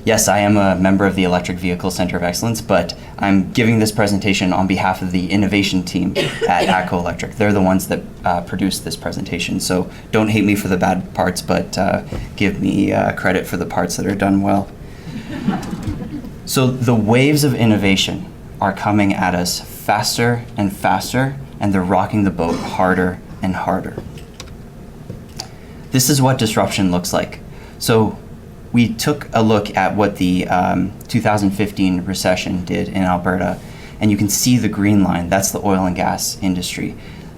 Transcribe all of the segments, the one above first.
Yes, I am a member of the Electric Vehicle Center of Excellence, but I'm giving this presentation on behalf of the innovation team at ATCO Electric. They're the ones that produced this presentation, so don't hate me for the bad parts, but give me credit for the parts that are done well. So the waves of innovation are coming at us faster and faster, and they're rocking the boat harder and harder. This is what disruption looks like. So we took a look at what the 2015 recession did in Alberta, and you can see the green line. That's the oil and gas industry.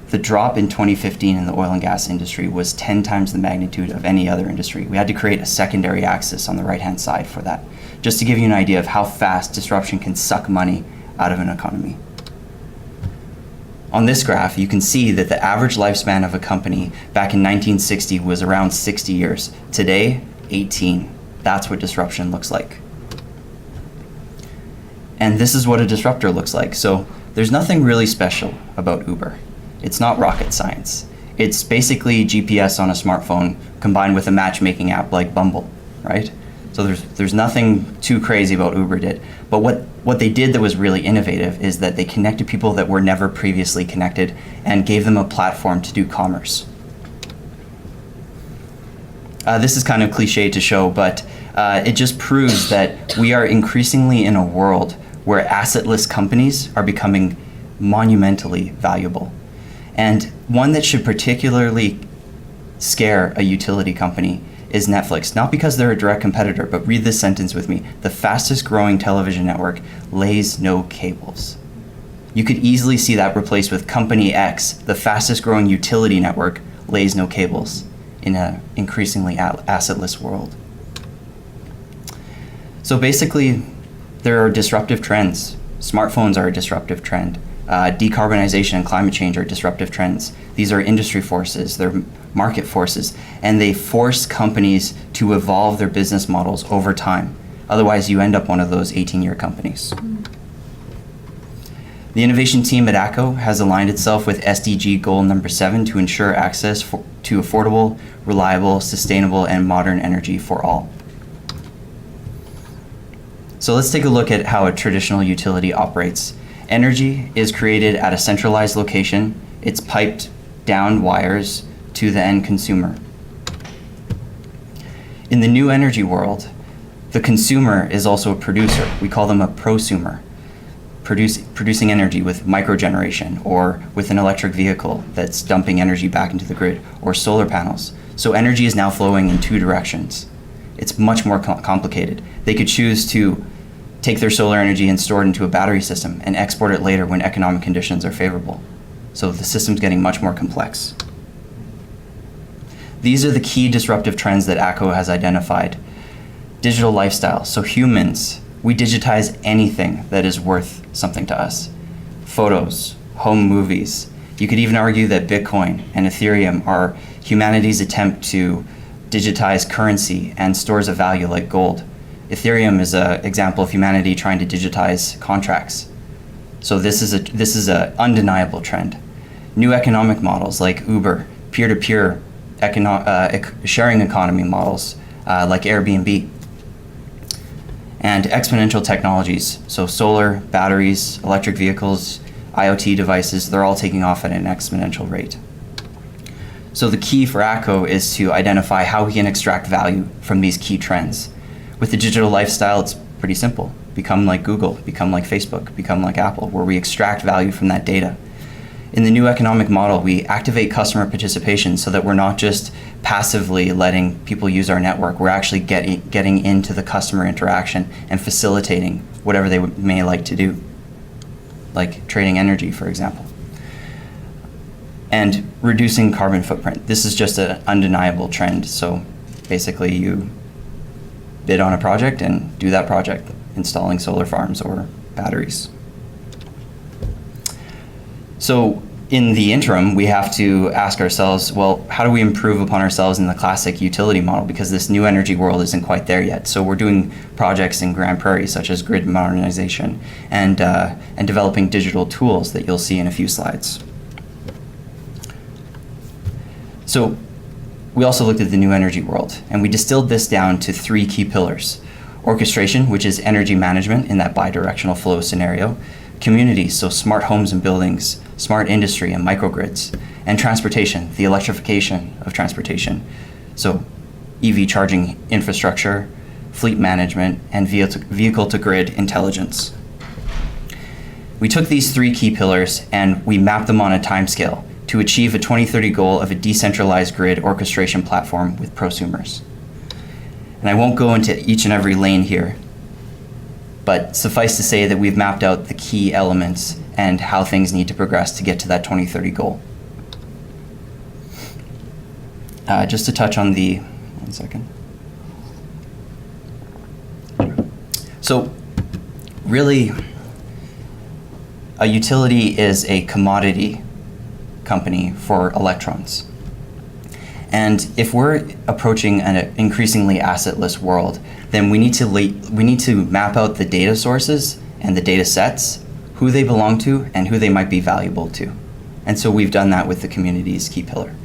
The drop in 2015 in the oil and gas industry was 10 times the magnitude of any other industry. We had to create a secondary axis on the right-hand side for that, just to give you an idea of how fast disruption can suck money out of an economy. On this graph, you can see that the average lifespan of a company back in 1960 was around 60 years. Today, 18. That's what disruption looks like. And this is what a disruptor looks like. So there's nothing really special about Uber. It's not rocket science. It's basically GPS on a smartphone combined with a matchmaking app like Bumble, right? So there's nothing too crazy about Uber did. But what they did that was really innovative is that they connected people that were never previously connected and gave them a platform to do commerce. This is kind of cliche to show, but it just proves that we are increasingly in a world where assetless companies are becoming monumentally valuable. And one that should particularly scare a utility company is Netflix, not because they're a direct competitor, but read this sentence with me. The fastest growing television network lays no cables. You could easily see that replaced with Company X, the fastest growing utility network lays no cables in an increasingly assetless world. So basically, there are disruptive trends. Smartphones are a disruptive trend. Decarbonization and climate change are disruptive trends. These are industry forces, they're market forces, and they force companies to evolve their business models over time. Otherwise, you end up one of those 18-year companies. The innovation team at ATCO has aligned itself with SDG goal number 7 to ensure access to affordable, reliable, sustainable, and modern energy for all. So let's take a look at how a traditional utility operates. Energy is created at a centralized location. It's piped down wires to the end consumer. In the new energy world, the consumer is also a producer. We call them a prosumer, producing energy with microgeneration or with an electric vehicle that's dumping energy back into the grid, or solar panels. So energy is now flowing in two directions. It's much more complicated. They could choose to take their solar energy and store it into a battery system and export it later when economic conditions are favorable. So the system's getting much more complex. These are the key disruptive trends that ATCO has identified. Digital lifestyle. So humans, we digitize anything that is worth something to us. Photos, home movies. You could even argue that Bitcoin and Ethereum are humanity's attempt to digitize currency and stores of value like gold. Ethereum is an example of humanity trying to digitize contracts. So this is a undeniable trend. New economic models like Uber, peer-to-peer sharing economy models like Airbnb, and exponential technologies. So solar, batteries, electric vehicles, IoT devices, they're all taking off at an exponential rate. So the key for ATCO is to identify how we can extract value from these key trends. With the digital lifestyle, it's pretty simple. Become like Google, become like Facebook, become like Apple, where we extract value from that data. In the new economic model, we activate customer participation so that we're not just passively letting people use our network. We're actually getting into the customer interaction and facilitating whatever they may like to do, like trading energy, for example. And reducing carbon footprint. This is just an undeniable trend. So basically you bid on a project and do that project, installing solar farms or batteries. So in the interim, we have to ask ourselves, well, how do we improve upon ourselves in the classic utility model? Because this new energy world isn't quite there yet. So we're doing projects in Grand Prairie, such as grid modernization and developing digital tools that you'll see in a few slides. So we also looked at the new energy world, and we distilled this down to 3 key pillars. Orchestration, which is energy management in that bidirectional flow scenario. Communities, so smart homes and buildings, smart industry and microgrids. And transportation, the electrification of transportation. So EV charging infrastructure, fleet management, and vehicle-to-grid intelligence. We took these 3 key pillars and we mapped them on a timescale to achieve a 2030 goal of a decentralized grid orchestration platform with prosumers. And I won't go into each and every lane here, but suffice to say that we've mapped out the key elements and how things need to progress to get to that 2030 goal. Just to touch on the, one second. So really, a utility is a commodity company for electrons. And if we're approaching an increasingly assetless world, then we need to map out the data sources and the data sets, who they belong to, and who they might be valuable to. And so we've done that with the community's key pillar.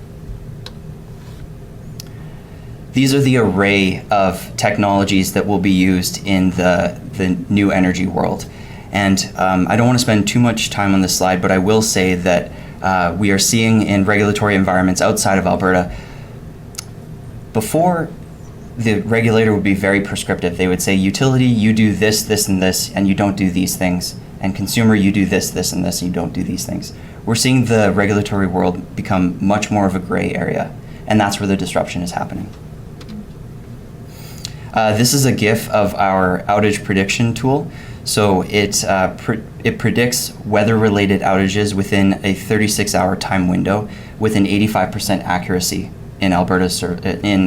These are the array of technologies that will be used in the new energy world. And I don't want to spend too much time on this slide, but I will say that we are seeing in regulatory environments outside of Alberta, before the regulator would be very prescriptive. They would say, utility, you do this, this, and this, and you don't do these things. And consumer, you do this, this, and this, and you don't do these things. We're seeing the regulatory world become much more of a gray area, and that's where the disruption is happening. This is a GIF of our outage prediction tool. So it predicts weather-related outages within a 36-hour time window with an 85% accuracy in in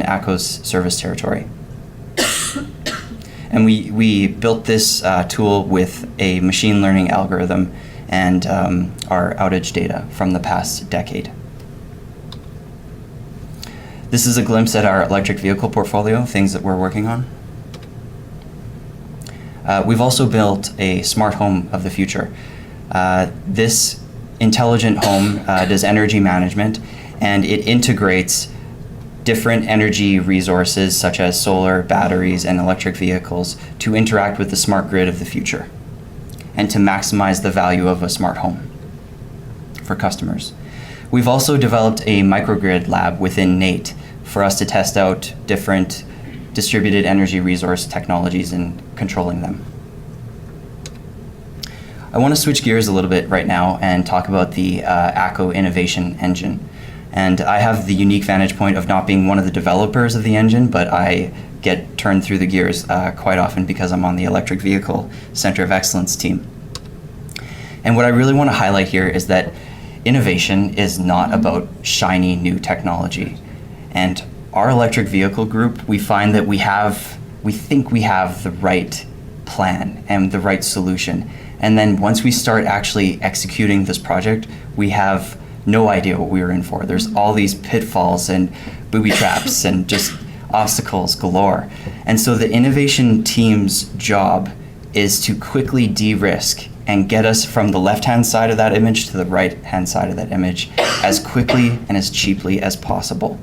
ATCO's service territory. And we built this tool with a machine learning algorithm and our outage data from the past decade. This is a glimpse at our electric vehicle portfolio, things that we're working on. We've also built a smart home of the future. This intelligent home does energy management, and it integrates different energy resources such as solar, batteries, and electric vehicles to interact with the smart grid of the future and to maximize the value of a smart home for customers. We've also developed a microgrid lab within NAIT for us to test out different distributed energy resource technologies and controlling them. I want to switch gears a little bit right now and talk about the ATCO innovation engine. And I have the unique vantage point of not being one of the developers of the engine, but I get turned through the gears quite often because I'm on the Electric Vehicle Center of Excellence team. And what I really want to highlight here is that innovation is not about shiny new technology. And our electric vehicle group, we find that we think we have the right plan and the right solution. And then once we start actually executing this project, we have no idea what we were in for. There's all these pitfalls and booby traps and just obstacles galore. And so the innovation team's job is to quickly de-risk and get us from the left-hand side of that image to the right-hand side of that image as quickly and as cheaply as possible.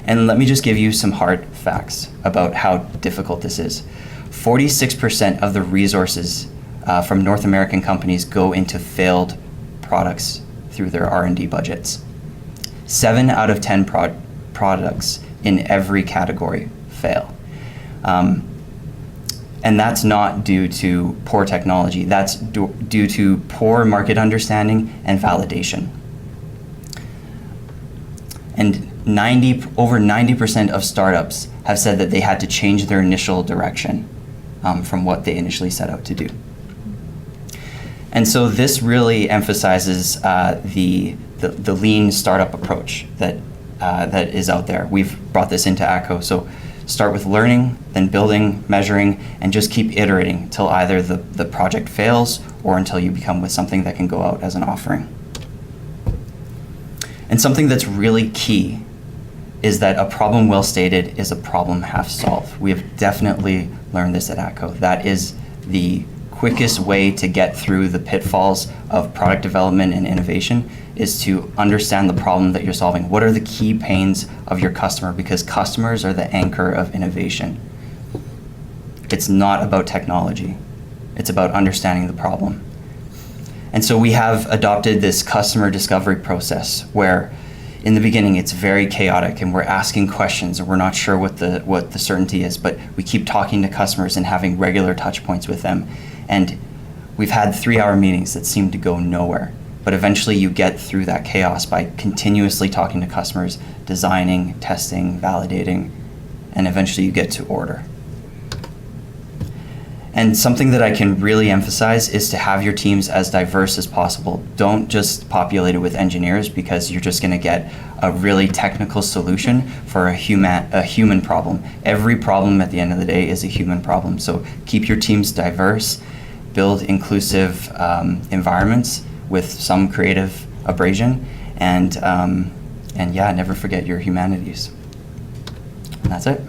And let me just give you some hard facts about how difficult this is. 46% of the resources from North American companies go into failed products through their R&D budgets. 7 out of 10 products in every category fail. And that's not due to poor technology. That's due to poor market understanding and validation. And over 90% of startups have said that they had to change their initial direction from what they initially set out to do. And so this really emphasizes the lean startup approach that is out there. We've brought this into ATCO. So start with learning, then building, measuring, and just keep iterating till either the project fails or until you become with something that can go out as an offering. And something that's really key is that a problem well stated is a problem half solved. We have definitely learned this at ATCO. That is the quickest way to get through the pitfalls of product development and innovation is to understand the problem that you're solving. What are the key pains of your customer? Because customers are the anchor of innovation. It's not about technology. It's about understanding the problem. And so we have adopted this customer discovery process where in the beginning it's very chaotic and we're asking questions and we're not sure what the certainty is, but we keep talking to customers and having regular touch points with them. And we've had 3-hour meetings that seem to go nowhere. But eventually you get through that chaos by continuously talking to customers, designing, testing, validating, and eventually you get to order. And something that I can really emphasize is to have your teams as diverse as possible. Don't just populate it with engineers, because you're just going to get a really technical solution for a human problem. Every problem at the end of the day is a human problem. So keep your teams diverse, build inclusive environments with some creative abrasion, and yeah, never forget your humanities. And that's it.